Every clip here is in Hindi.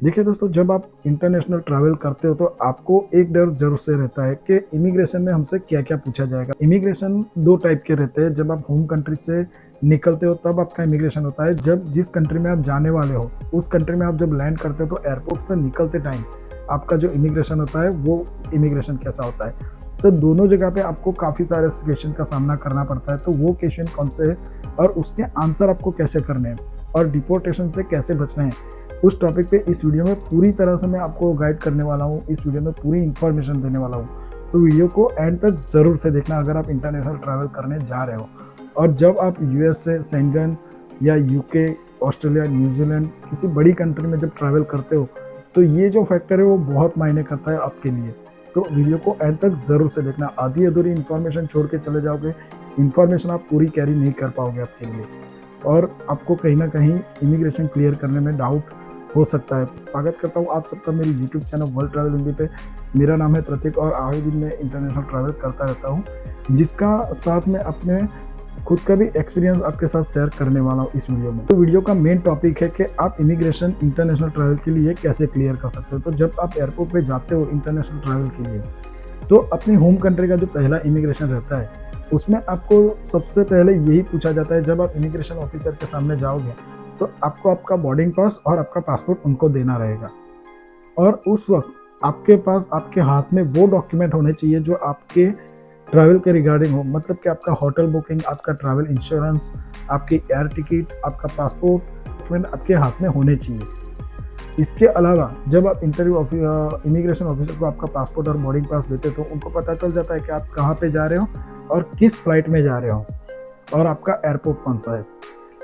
देखिए दोस्तों, जब आप इंटरनेशनल ट्रैवल करते हो तो आपको एक डर ज़रूर से रहता है कि इमिग्रेशन में हमसे क्या-क्या पूछा जाएगा। इमिग्रेशन 2 टाइप के रहते हैं। जब आप होम कंट्री से निकलते हो तब आपका इमिग्रेशन होता है। जब जिस कंट्री में आप जाने वाले हो, उस कंट्री में आप जब लैंड करते हो तो एयरपोर्ट से निकलते टाइम आपका जो इमिग्रेशन होता है वो इमिग्रेशन कैसा होता है। तो दोनों जगह पे आपको काफ़ी सारे सिचुएशन का सामना करना पड़ता है। तो वो क्वेश्चन कौन से है और उसके आंसर आपको कैसे करने हैं और डिपोर्टेशन से कैसे बचना है, उस टॉपिक पे इस वीडियो में पूरी तरह से मैं आपको गाइड करने वाला हूँ। इस वीडियो में पूरी इन्फॉर्मेशन देने वाला हूँ। तो वीडियो को एंड तक ज़रूर से देखना अगर आप इंटरनेशनल ट्रैवल करने जा रहे हो। और जब आप यूएस से शेंगन या यूके, ऑस्ट्रेलिया, न्यूजीलैंड किसी बड़ी कंट्री में जब ट्रैवल करते हो तो ये जो फैक्टर है वो बहुत मायने करता है आपके लिए। तो वीडियो को एंड तक ज़रूर से देखना। आधी अधूरी इन्फॉर्मेशन छोड़ के चले जाओगे, इन्फॉर्मेशन आप पूरी कैरी नहीं कर पाओगे आपके लिए और आपको कहीं ना कहीं इमिग्रेशन क्लियर करने में डाउट हो सकता है। स्वागत करता हूँ आप सबका मेरी YouTube channel world travel Hindi पे। मेरा नाम है प्रतीक और आए दिन मैं इंटरनेशनल ट्रैवल करता रहता हूँ, जिसका साथ में अपने खुद का भी एक्सपीरियंस आपके साथ शेयर करने वाला हूँ इस वीडियो में। तो वीडियो का मेन टॉपिक है कि आप इमिग्रेशन इंटरनेशनल ट्रैवल के लिए कैसे क्लियर कर सकते हो। तो जब आप एयरपोर्ट पे जाते हो इंटरनेशनल ट्रैवल के लिए तो अपनी होम कंट्री का जो पहला इमिग्रेशन रहता है उसमें आपको सबसे पहले यही पूछा जाता है। जब आप इमिग्रेशन ऑफिसर के सामने जाओगे तो आपको आपका बोर्डिंग पास और आपका पासपोर्ट उनको देना रहेगा और उस वक्त आपके पास आपके हाथ में वो डॉक्यूमेंट होने चाहिए जो आपके ट्रैवल के रिगार्डिंग हो। मतलब कि आपका होटल बुकिंग, आपका ट्रैवल इंश्योरेंस, आपकी एयर टिकट, आपका पासपोर्ट डॉक्यूमेंट आपके हाथ में होने चाहिए। इसके अलावा जब आप इमिग्रेशन ऑफिसर को आपका पासपोर्ट और बोर्डिंग पास देते हो तो उनको पता चल जाता है कि आप कहाँ पे जा रहे हो और किस फ्लाइट में जा रहे हो और आपका एयरपोर्ट कौन सा है।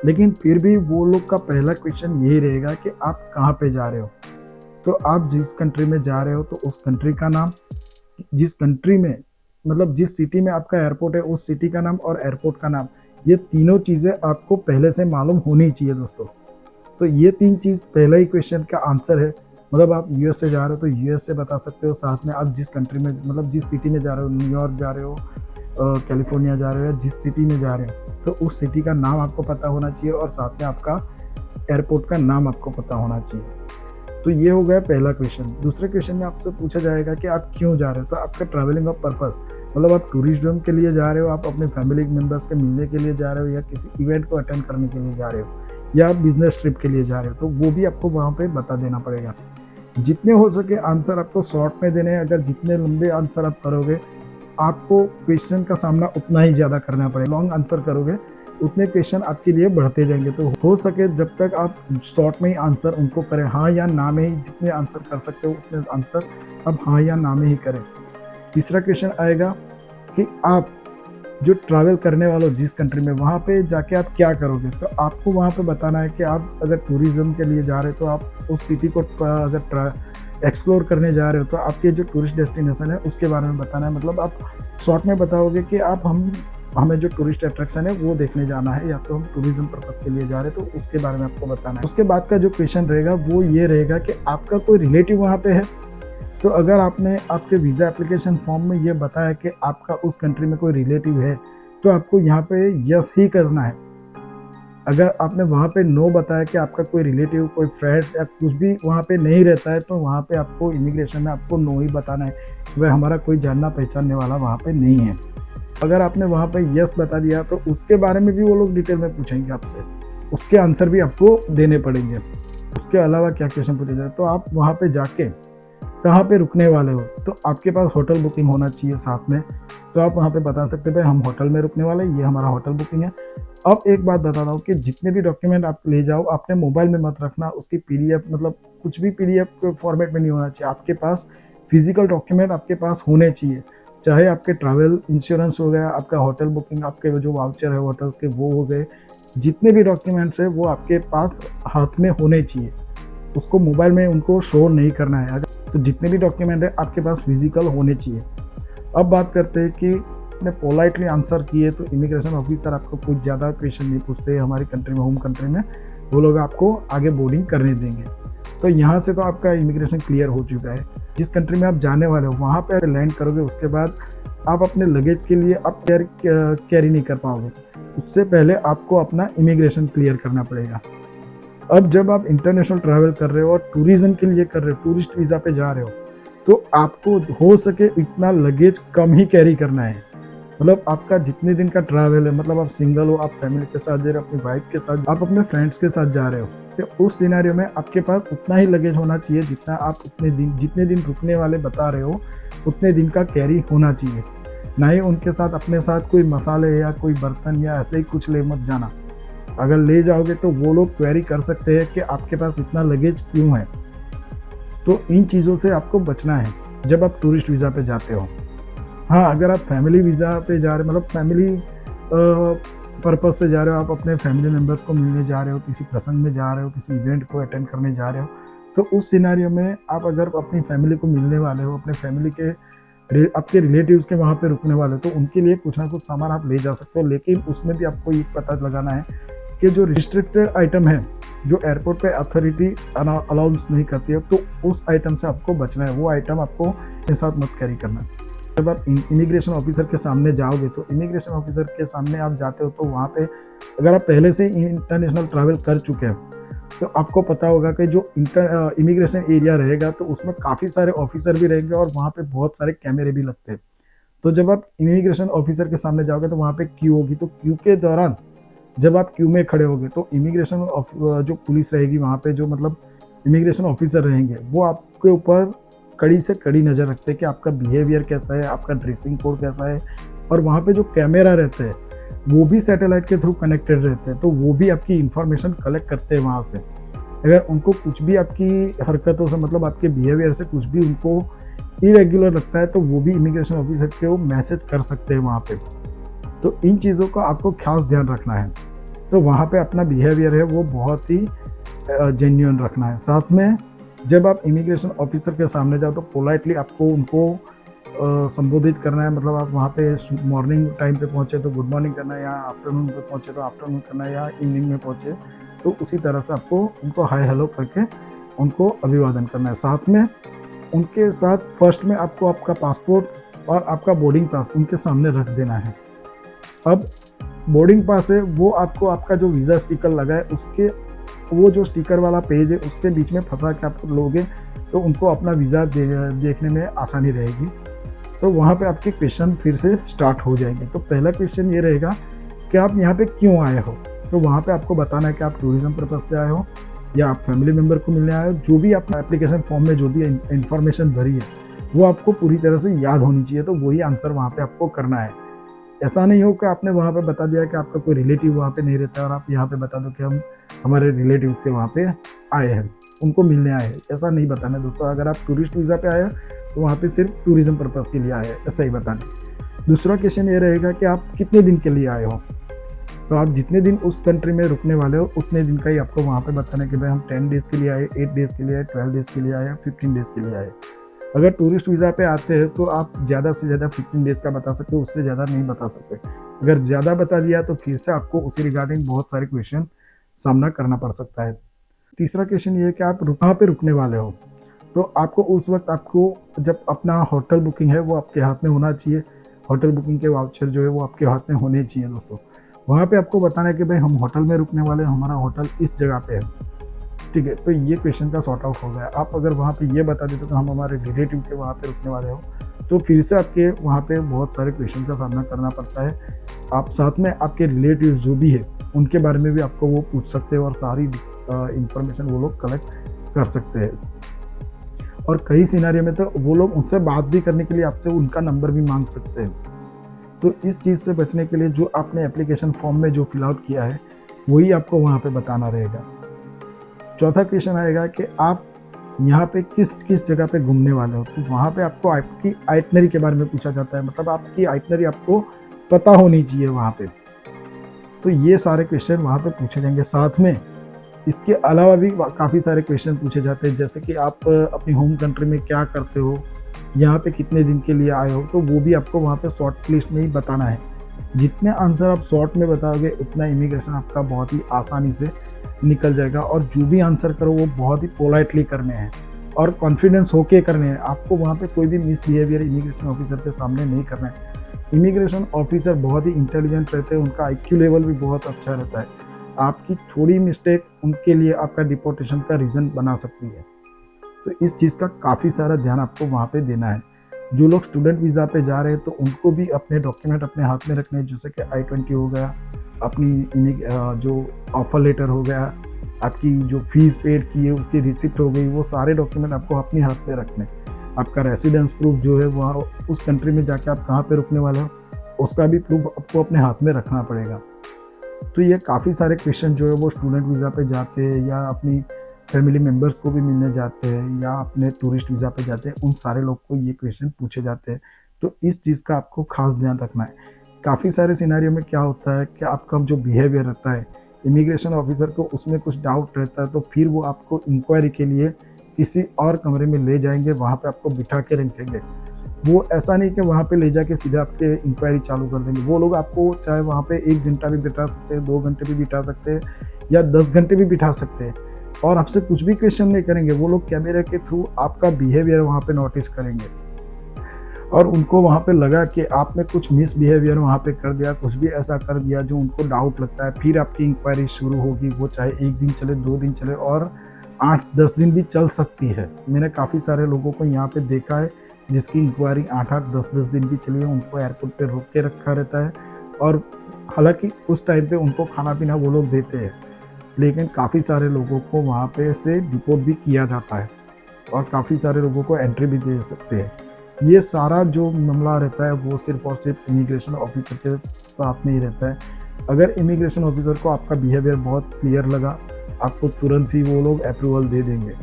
लेकिन फिर भी वो लोग का पहला क्वेश्चन यही रहेगा कि आप कहाँ पे जा रहे हो। तो आप जिस कंट्री में जा रहे हो तो उस कंट्री का नाम, जिस कंट्री में मतलब जिस सिटी में आपका एयरपोर्ट है उस सिटी का नाम और एयरपोर्ट का नाम, ये तीनों चीज़ें आपको पहले से मालूम होनी चाहिए दोस्तों। तो ये 3 चीज़ पहला ही क्वेश्चन का आंसर है। मतलब आप यूएस से जा रहे हो तो यूएस से बता सकते हो, साथ में आप जिस कंट्री में मतलब जिस सिटी में जा रहे हो, न्यूयॉर्क जा रहे हो, कैलिफोर्निया जा रहे हो या जिस सिटी में जा रहे हो तो उस सिटी का नाम आपको पता होना चाहिए और साथ में आपका एयरपोर्ट का नाम आपको पता होना चाहिए। तो ये हो गया पहला क्वेश्चन। दूसरे क्वेश्चन में आपसे पूछा जाएगा कि आप क्यों जा रहे हो। तो आपका ट्रैवलिंग का पर्पस, मतलब आप टूरिज्म के लिए जा रहे हो, आप अपने फैमिली मेम्बर्स के मिलने के लिए जा रहे हो या किसी इवेंट को अटेंड करने के लिए जा रहे हो या आप बिजनेस ट्रिप के लिए जा रहे हो, तो वो भी आपको वहाँ पे बता देना पड़ेगा। जितने हो सके आंसर आपको शॉर्ट में देने हैं। अगर जितने लंबे आंसर आप करोगे आपको क्वेश्चन का सामना उतना ही ज़्यादा करना पड़ेगा। लॉन्ग आंसर करोगे उतने क्वेश्चन आपके लिए बढ़ते जाएंगे। तो हो सके जब तक आप शॉर्ट में ही आंसर उनको करें, हाँ या ना में ही जितने आंसर कर सकते हो उतने आंसर आप हाँ या ना में ही करें। तीसरा क्वेश्चन आएगा कि आप जो ट्रैवल करने वाले हो जिस कंट्री में, वहाँ पे जाके आप क्या करोगे। तो आपको वहाँ पे बताना है कि आप अगर टूरिज्म के लिए जा रहे हो तो आप उस सिटी को अगर एक्सप्लोर करने जा रहे हो तो आपके जो टूरिस्ट डेस्टिनेशन है उसके बारे में बताना है। मतलब आप शॉर्ट में बताओगे कि आप हमें जो टूरिस्ट अट्रैक्शन है वो देखने जाना है या तो हम टूरिज्म पर्पज़ के लिए जा रहे हैं तो उसके बारे में आपको बताना है। उसके बाद का जो क्वेश्चन रहेगा वो ये रहेगा कि आपका कोई रिलेटिव वहाँ पे है। तो अगर आपने आपके वीज़ा एप्लीकेशन फॉर्म में ये बताया कि आपका उस कंट्री में कोई रिलेटिव है तो आपको यहाँ पे यस ही करना है। अगर आपने वहाँ पे नो बताया कि आपका कोई रिलेटिव, कोई फ्रेंड्स या कुछ भी वहाँ पे नहीं रहता है तो वहाँ पे आपको इमिग्रेशन में आपको नो ही बताना है कि भाई हमारा कोई जानना पहचानने वाला वहाँ पे नहीं है। अगर आपने वहाँ पे यस बता दिया तो उसके बारे में भी वो लोग डिटेल में पूछेंगे आपसे, उसके आंसर भी आपको देने पड़ेंगे। उसके अलावा क्या क्वेश्चन पूछे जाए तो आप वहाँ पे जाके कहाँ पे रुकने वाले हो, तो आपके पास होटल बुकिंग होना चाहिए साथ में। तो आप वहाँ पे बता सकते हैं भाई हम होटल में रुकने वाले, ये हमारा होटल बुकिंग है। अब एक बात बता रहा हूँ कि जितने भी डॉक्यूमेंट आप ले जाओ अपने मोबाइल में मत रखना। उसकी पीडीएफ मतलब कुछ भी पीडीएफ फॉर्मेट में नहीं होना चाहिए। आपके पास फिजिकल डॉक्यूमेंट आपके पास होने चाहिए। चाहे आपके ट्रैवल इंश्योरेंस हो गया, आपका होटल बुकिंग, आपके जो वाउचर है होटल्स के वो हो गए, जितने भी डॉक्यूमेंट्स है वो आपके पास हाथ में होने चाहिए। उसको मोबाइल में उनको शो नहीं करना है। अगर तो जितने भी डॉक्यूमेंट है आपके पास फिजिकल होने चाहिए। अब बात करते हैं कि आपने पोलाइटली आंसर किए तो इमिग्रेशन ऑफिसर आपको कुछ ज़्यादा क्वेश्चन नहीं पूछते हमारी कंट्री में, होम कंट्री में वो लोग आपको आगे बोर्डिंग करने देंगे। तो यहाँ से तो आपका इमिग्रेशन क्लियर हो चुका है। जिस कंट्री में आप जाने वाले हो वहाँ पर लैंड करोगे उसके बाद आप अपने लगेज के लिए आप कैरी नहीं कर पाओगे। उससे पहले आपको अपना इमिग्रेशन क्लियर करना पड़ेगा। अब जब आप इंटरनेशनल ट्रैवल कर रहे हो और टूरिज्म के लिए कर रहे हो, टूरिस्ट वीज़ा पे जा रहे हो, तो आपको हो सके इतना लगेज कम ही कैरी करना है। मतलब आपका जितने दिन का ट्रैवल है, मतलब आप सिंगल हो, आप फैमिली के साथ जा रहे हो, अपनी वाइफ के साथ, आप अपने फ्रेंड्स के साथ जा रहे हो, तो उस सिनेरियो में आपके पास उतना ही लगेज होना चाहिए जितना आप उतने दिन, जितने दिन रुकने वाले बता रहे हो, उतने दिन का कैरी होना चाहिए। ना ही उनके साथ अपने साथ कोई मसाले या कोई बर्तन या ऐसे ही कुछ ले मत जाना। अगर ले जाओगे तो वो लोग क्वेरी कर सकते हैं कि आपके पास इतना लगेज क्यों है। तो इन चीज़ों से आपको बचना है जब आप टूरिस्ट वीज़ा पे जाते हो। हाँ, अगर आप फैमिली वीज़ा पे जा रहे हो, मतलब फैमिली पर्पज़ से जा रहे हो, आप अपने फैमिली मेंबर्स को मिलने जा रहे हो, किसी प्रसंग में जा रहे हो, किसी इवेंट को अटेंड करने जा रहे हो, तो उस सिनेरियो में आप अगर अपनी फैमिली को मिलने वाले हो, अपने फैमिली के आपके रिलेटिव्स के वहाँ पे रुकने वाले हो, तो उनके लिए कुछ ना कुछ सामान आप ले जा सकते हो। लेकिन उसमें भी आपको ये पता लगाना है कि जो रिस्ट्रिक्टेड आइटम है, जो एयरपोर्ट पे अथॉरिटी अलाउंस नहीं करती है, तो उस आइटम से आपको बचना है। वो आइटम आपको अपने साथ मत कैरी करना। जब आप इमिग्रेशन ऑफिसर के सामने जाओगे, तो इमिग्रेशन ऑफिसर के सामने आप जाते हो, तो वहाँ पे अगर आप पहले से इंटरनेशनल ट्रैवल कर चुके हैं, तो आपको पता होगा कि जो इमिग्रेशन एरिया रहेगा, तो उसमें काफ़ी सारे ऑफिसर भी रहेंगे और वहाँ पे बहुत सारे कैमरे भी लगते हैं। तो जब आप इमिग्रेशन ऑफिसर के सामने जाओगे, तो वहाँ पे क्यू होगी, तो क्यू के दौरान जब आप क्यू में खड़े होगे, तो इमिग्रेशन जो पुलिस रहेगी वहाँ पे, जो मतलब इमिग्रेशन ऑफिसर रहेंगे, वो आपके ऊपर कड़ी से कड़ी नज़र रखते हैं कि आपका बिहेवियर कैसा है, आपका ड्रेसिंग कोड कैसा है। और वहाँ पे जो कैमरा रहते हैं, वो भी सैटेलाइट के थ्रू कनेक्टेड रहते हैं, तो वो भी आपकी इंफॉर्मेशन कलेक्ट करते हैं वहाँ से। अगर उनको कुछ भी आपकी हरकतों से, मतलब आपके बिहेवियर से कुछ भी उनको इरेगुलर लगता है, तो वो भी इमिग्रेशन ऑफिसर के वो मैसेज कर सकते हैं वहाँ पे। तो इन चीज़ों का आपको खास ध्यान रखना है। तो वहाँ पे अपना बिहेवियर है वो बहुत ही जेन्युइन रखना है। साथ में जब आप इमिग्रेशन ऑफिसर के सामने जाओ, तो पोलाइटली आपको उनको संबोधित करना है। मतलब आप वहाँ पे मॉर्निंग टाइम पे पहुँचे तो गुड मॉर्निंग करना है, या आफ्टरनून पे पहुँचे तो आफ्टरनून करना है, या इवनिंग में पहुँचे तो उसी तरह से आपको उनको हाय हेलो करके उनको अभिवादन करना है। साथ में उनके साथ फर्स्ट में आपको आपका पासपोर्ट और आपका बोर्डिंग पास उनके सामने रख देना है। अब बोर्डिंग पास है, वो आपको आपका जो वीज़ा स्टिकर लगा है, उसके वो जो स्टिकर वाला पेज है, उसके बीच में फंसा के आप लोगे, तो उनको अपना वीज़ा देखने में आसानी रहेगी। तो वहाँ पे आपके क्वेश्चन फिर से स्टार्ट हो जाएंगे। तो पहला क्वेश्चन ये रहेगा कि आप यहाँ पे क्यों आए हो। तो वहाँ पे आपको बताना है कि आप टूरिज़्म पर्पज़ से आए हो या आप फैमिली मेम्बर को मिलने आए हो। जो भी आपने एप्लीकेशन फॉर्म में जो भी इंफॉर्मेशन भरी है, वो आपको पूरी तरह से याद होनी चाहिए, तो वही आंसर वहाँ पे आपको करना है। ऐसा नहीं हो कि आपने वहाँ पे बता दिया कि आपका कोई रिलेटिव वहाँ पे नहीं रहता और आप यहाँ पे बता दो कि हम हमारे रिलेटिव के वहाँ पे आए हैं, उनको मिलने आए हैं। ऐसा नहीं बताना दोस्तों। अगर आप टूरिस्ट वीज़ा पे आए हो, तो वहाँ पे सिर्फ टूरिज़्म पर्पज़ के लिए आए हैं, ऐसा ही बताना। दूसरा क्वेश्चन ये रहेगा कि आप कितने दिन के लिए आए हो। तो आप जितने दिन उस कंट्री में रुकने वाले हो, उतने दिन का ही आपको वहाँ पे बताना है कि भाई हम 10 डेज़ के लिए आए, 8 डेज़ के लिए आए, 12 डेज़ के लिए आए, 15 डेज़ के लिए आए। अगर टूरिस्ट वीज़ा पे आते हैं, तो आप ज़्यादा से ज़्यादा 15 डेज़ का बता सकते हो, उससे ज़्यादा नहीं बता सकते। अगर ज़्यादा बता दिया, तो फिर से आपको उसी रिगार्डिंग बहुत सारे क्वेश्चन सामना करना पड़ सकता है। तीसरा क्वेश्चन ये है कि आप कहाँ पे रुकने वाले हो। तो आपको उस वक्त आपको जब अपना होटल बुकिंग है, वो आपके हाथ में होना चाहिए। होटल बुकिंग के वाउचर जो है वो आपके हाथ में होने चाहिए दोस्तों। वहाँ पे आपको बताना है कि भाई हम होटल में रुकने वाले हैं, हमारा होटल इस जगह पे है, ठीक है। तो ये क्वेश्चन का सॉर्ट आउट हो गया। आप अगर वहाँ पे ये बता देते तो हम हमारे रिलेटिव के वहाँ पे रुकने वाले हो, तो फिर से आपके वहाँ पे बहुत सारे क्वेश्चन का सामना करना पड़ता है। आप साथ में आपके रिलेटिव जो भी है, उनके बारे में भी आपको वो पूछ सकते हैं और सारी इंफॉर्मेशन वो लोग कलेक्ट कर सकते हैं। और कई सिनारियों में तो वो लोग उनसे बात भी करने के लिए आपसे उनका नंबर भी मांग सकते हैं। तो इस चीज़ से बचने के लिए जो आपने एप्लीकेशन फॉर्म में जो फिल आउट किया है, वही आपको वहाँ पे बताना रहेगा। चौथा क्वेश्चन आएगा कि आप यहाँ पे किस किस जगह पे घूमने वाले हो। तो वहाँ पे आपको आपकी आइटनरी के बारे में पूछा जाता है, मतलब आपकी आइटनरी आपको पता होनी चाहिए वहाँ पे। तो ये सारे क्वेश्चन वहाँ पे पूछे जाएंगे। साथ में इसके अलावा भी काफ़ी सारे क्वेश्चन पूछे जाते हैं, जैसे कि आप अपनी होम कंट्री में क्या करते हो, यहाँ पे कितने दिन के लिए आए हो। तो वो भी आपको वहाँ पे शॉर्ट लिस्ट में ही बताना है। जितने आंसर आप शॉर्ट में बताओगे, उतना इमिग्रेशन आपका बहुत ही आसानी से निकल जाएगा। और जो भी आंसर करो वो बहुत ही पोलाइटली करने हैं और कॉन्फिडेंस होके करने हैं। आपको वहाँ पे कोई भी मिसबिहेवियर इमिग्रेशन ऑफिसर के सामने नहीं करना है। इमिग्रेशन ऑफिसर बहुत ही इंटेलिजेंट रहते हैं, उनका IQ लेवल भी बहुत अच्छा रहता है। आपकी थोड़ी मिस्टेक उनके लिए आपका डिपोर्टेशन का रीज़न बना सकती है। तो इस चीज़ का काफ़ी सारा ध्यान आपको वहाँ पे देना है। जो लोग स्टूडेंट वीज़ा पे जा रहे हैं तो उनको भी अपने डॉक्यूमेंट अपने हाथ में रखने हैं, जैसे कि I-20 हो गया, अपनी जो ऑफ़र लेटर हो गया, आपकी जो फ़ीस पेड की है उसकी रिसिप्ट हो गई, वो सारे डॉक्यूमेंट आपको अपने हाथ में रखने हैं। आपका रेसिडेंस प्रूफ जो है वहाँ उस कंट्री में जाके आप कहाँ पे रुकने वाले हो, उसका भी प्रूफ आपको अपने हाथ में रखना पड़ेगा। तो ये काफ़ी सारे क्वेश्चन जो है वो स्टूडेंट वीज़ा पे जाते हैं या अपनी फैमिली मेम्बर्स को भी मिलने जाते हैं या अपने टूरिस्ट वीज़ा पे जाते हैं, उन सारे लोग को ये क्वेश्चन पूछे जाते हैं। तो इस चीज़ का आपको ख़ास ध्यान रखना है। काफ़ी सारे सिनेरियो में क्या होता है कि आपका जो बिहेवियर रहता है, इमिग्रेशन ऑफिसर को उसमें कुछ डाउट रहता है, तो फिर वो आपको इंक्वायरी के लिए किसी और कमरे में ले जाएँगे, वहाँ पे आपको बिठा के रखेंगे। वो ऐसा नहीं कि वहाँ पे ले जाके सीधे आपके इंक्वायरी चालू कर देंगे। वो लोग आपको चाहे वहाँ पे 1 घंटा भी बिठा सकते हैं, 2 घंटे भी बिठा सकते हैं या 10 घंटे भी बिठा सकते हैं और आपसे कुछ भी क्वेश्चन नहीं करेंगे। वो लोग कैमरे के थ्रू आपका बिहेवियर वहाँ पे नोटिस करेंगे और उनको वहाँ पे लगा कि आपने कुछ मिसबिहेवियर वहाँ पे कर दिया, कुछ भी ऐसा कर दिया जो उनको डाउट लगता है, फिर आपकी इंक्वायरी शुरू होगी। वो चाहे 1 दिन चले, 2 दिन चले और 8-10 दिन भी चल सकती है। मैंने काफ़ी सारे लोगों को यहाँ पे देखा है जिसकी इंक्वायरी 8-8, 10-10 दिन भी चली है, उनको एयरपोर्ट पे रोक के रखा रहता है और हालाँकि उस टाइम पे उनको खाना-पीना वो लोग देते हैं, लेकिन काफ़ी सारे लोगों को वहाँ पे से डिपोर्ट भी किया जाता है और काफ़ी सारे लोगों को एंट्री भी दे सकते हैं। ये सारा जो मामला रहता है वो सिर्फ़ और सिर्फ़ इमिग्रेशन ऑफ़िसर के साथ में ही रहता है। अगर इमिग्रेशन ऑफ़िसर को आपका बिहेवियर बहुत क्लियर लगा, आपको तुरंत ही वो लोग अप्रूवल दे देंगे।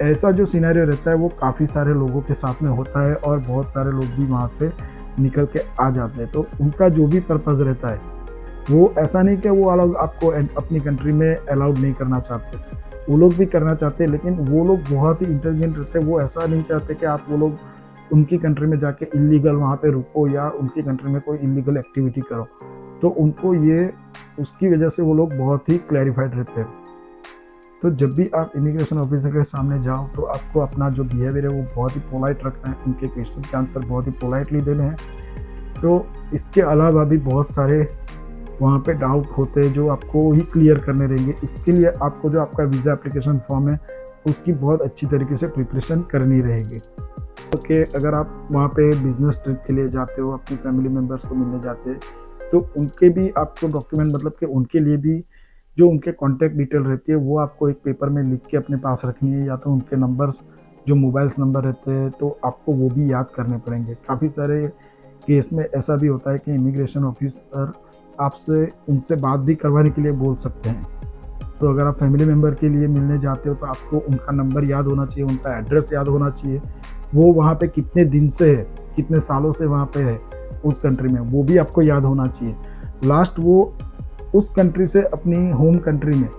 ऐसा जो सिनेरियो रहता है वो काफ़ी सारे लोगों के साथ में होता है और बहुत सारे लोग भी वहाँ से निकल के आ जाते हैं। तो उनका जो भी पर्पज़ रहता है, वो ऐसा नहीं कि वो अलग आपको अपनी कंट्री में अलाउड नहीं करना चाहते। वो लोग भी करना चाहते हैं, लेकिन वो लोग बहुत ही इंटेलिजेंट रहते हैं। वो ऐसा नहीं चाहते कि आप वो लोग उनकी कंट्री में जाके इल्लीगल वहाँ पे रुको या उनकी कंट्री में कोई इल्लीगल एक्टिविटी करो। तो उनको ये उसकी वजह से वो लोग बहुत ही क्लैरिफाइड रहते हैं। तो जब भी आप इमिग्रेशन ऑफिसर के सामने जाओ तो आपको अपना जो बिहेवियर है वो बहुत ही पोलाइट रखना है, उनके क्वेश्चन के आंसर बहुत ही पोलाइटली देने हैं। तो इसके अलावा भी बहुत सारे वहाँ पे डाउट होते हैं जो आपको ही क्लियर करने रहेंगे। इसके लिए आपको जो आपका वीज़ा एप्लीकेशन फॉर्म है उसकी बहुत अच्छी तरीके से प्रिपरेशन करनी रहेगी। ओके, अगर आप वहाँ पे बिजनेस ट्रिप के लिए जाते हो, अपनी फैमिली मेम्बर्स को मिलने जाते हैं, तो उनके भी आपको डॉक्यूमेंट मतलब कि उनके लिए भी जो उनके कॉन्टैक्ट डिटेल रहती है वो आपको एक पेपर में लिख के अपने पास रखनी है, या तो उनके नंबर्स जो मोबाइल्स नंबर रहते हैं तो आपको वो भी याद करने पड़ेंगे। काफ़ी सारे केस में ऐसा भी होता है कि इमिग्रेशन ऑफिसर आपसे उनसे बात भी करवाने के लिए बोल सकते हैं। तो अगर आप फैमिली मेम्बर के लिए मिलने जाते हो तो आपको उनका नंबर याद होना चाहिए, उनका एड्रेस याद होना चाहिए, वो वहाँ पे कितने दिन से है, कितने सालों से वहाँ पे है उस कंट्री में, वो भी आपको याद होना चाहिए। लास्ट वो उस कंट्री से अपनी होम कंट्री में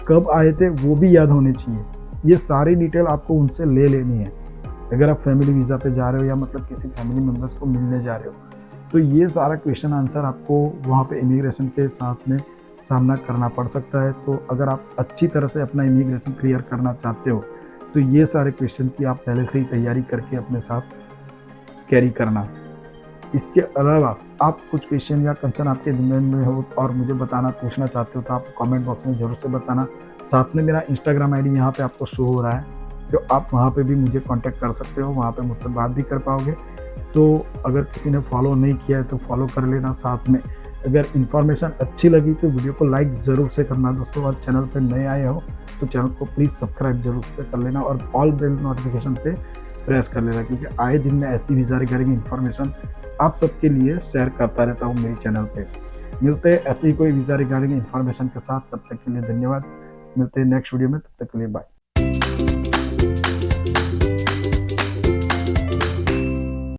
कब आए थे वो भी याद होने चाहिए। ये सारी डिटेल आपको उनसे ले लेनी है अगर आप फैमिली वीज़ा पे जा रहे हो या मतलब किसी फैमिली मेम्बर्स को मिलने जा रहे हो। तो ये सारा क्वेश्चन आंसर आपको वहाँ पे इमिग्रेशन के साथ में सामना करना पड़ सकता है। तो अगर आप अच्छी तरह से अपना इमिग्रेशन क्लियर करना चाहते हो तो ये सारे क्वेश्चन की आप पहले से ही तैयारी करके अपने साथ कैरी करना। इसके अलावा आप कुछ क्वेश्चन या कंसर्न आपके दिमाग में हो और मुझे बताना पूछना चाहते हो तो आप कमेंट बॉक्स में ज़रूर से बताना। साथ में मेरा इंस्टाग्राम आईडी यहाँ पे आपको शो हो रहा है, तो आप वहाँ पे भी मुझे कांटेक्ट कर सकते हो, वहाँ पे मुझसे बात भी कर पाओगे। तो अगर किसी ने फॉलो नहीं किया है तो फॉलो कर लेना। साथ में अगर इन्फॉर्मेशन अच्छी लगी तो वीडियो को लाइक ज़रूर से करना दोस्तों, और चैनल पर नए आए हो तो चैनल को प्लीज़ सब्सक्राइब जरूर से कर लेना और ऑल बेल नोटिफिकेशन पे प्रेस कर लेना, क्योंकि आए दिन में ऐसी वीज़ा रिगार्डिंग इन्फॉर्मेशन आप सबके लिए शेयर करता रहता हूँ मेरे चैनल पे। मिलते हैं ऐसे ही कोई वीज़ा रिगार्डिंग इन्फॉर्मेशन के साथ, तब तक के लिए धन्यवाद। मिलते हैं नेक्स्ट वीडियो में, तब तक के लिए बाय।